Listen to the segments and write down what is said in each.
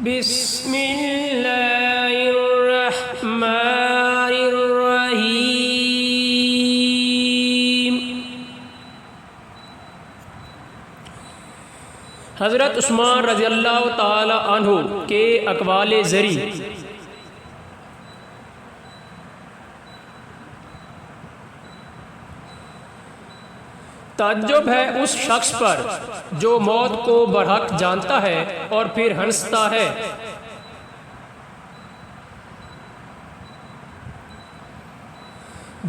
بسم اللہ الرحمن الرحیم۔ حضرت عثمان رضی اللہ تعالی عنہ کے اقوال زری تعجب ہے اس شخص پر جو موت کو برحق جانتا ہے اور پھر ہنستا ہے۔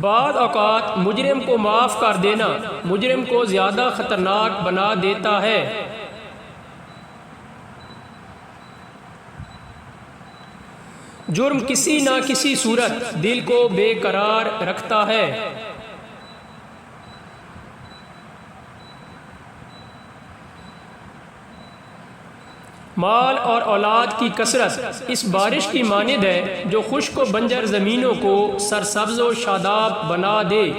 بعض اوقات مجرم کو معاف کر دینا مجرم کو زیادہ خطرناک بنا دیتا ہے۔ جرم کسی نہ کسی صورت دل کو بے قرار رکھتا ہے۔ مال اور اولاد کی کثرت اس بارش کی مانند ہے جو خشک و بنجر زمینوں کو سرسبز و شاداب بنا دے۔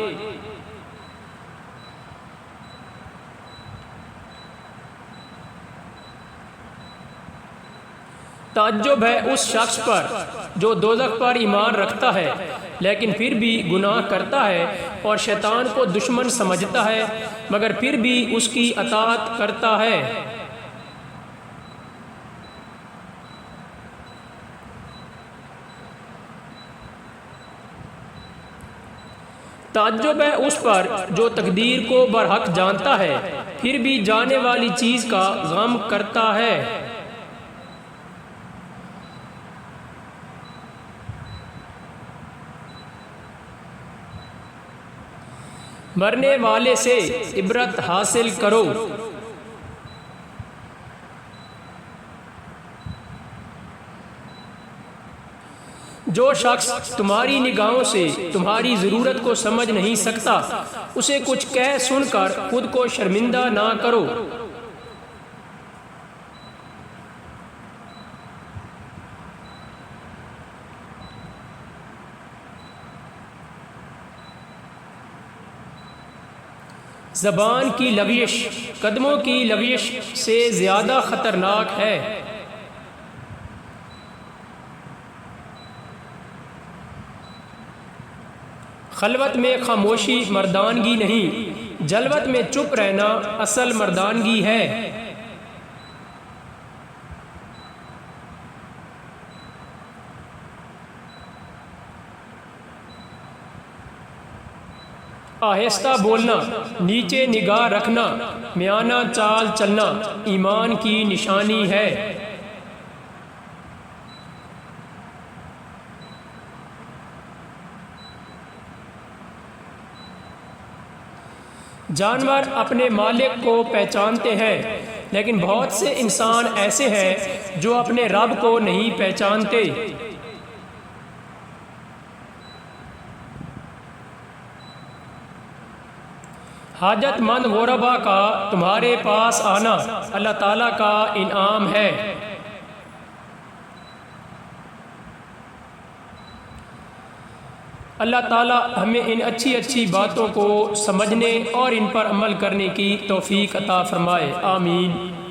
تعجب ہے اس شخص پر جو دوزخ پر ایمان رکھتا ہے لیکن پھر بھی گناہ کرتا ہے اور شیطان کو دشمن سمجھتا ہے مگر پھر بھی اس کی اطاعت کرتا ہے۔ تعجب ہے اس پر جو تقدیر کو برحق جانتا ہے پھر بھی جانے والی چیز کا غم کرتا ہے۔ مرنے والے سے عبرت حاصل کرو۔ جو شخص تمہاری نگاہوں سے تمہاری ضرورت کو سمجھ نہیں سکتا اسے کچھ کہہ سن کر خود کو شرمندہ نہ کرو۔ زبان کی لغزش قدموں کی لغزش سے زیادہ خطرناک ہے۔ خلوت میں خاموشی مردانگی نہیں، جلوت میں چپ رہنا اصل مردانگی ہے۔ آہستہ بولنا، نیچے نگاہ رکھنا، میانہ چال چلنا ایمان کی نشانی ہے۔ جانور اپنے مالک کو پہچانتے ہیں لیکن بہت سے انسان ایسے ہیں جو اپنے رب کو نہیں پہچانتے۔ حاجت مند غربا کا تمہارے پاس آنا اللہ تعالیٰ کا انعام ہے۔ اللہ تعالیٰ ہمیں ان اچھی باتوں کو سمجھنے اور ان پر عمل کرنے کی توفیق عطا فرمائے، آمین۔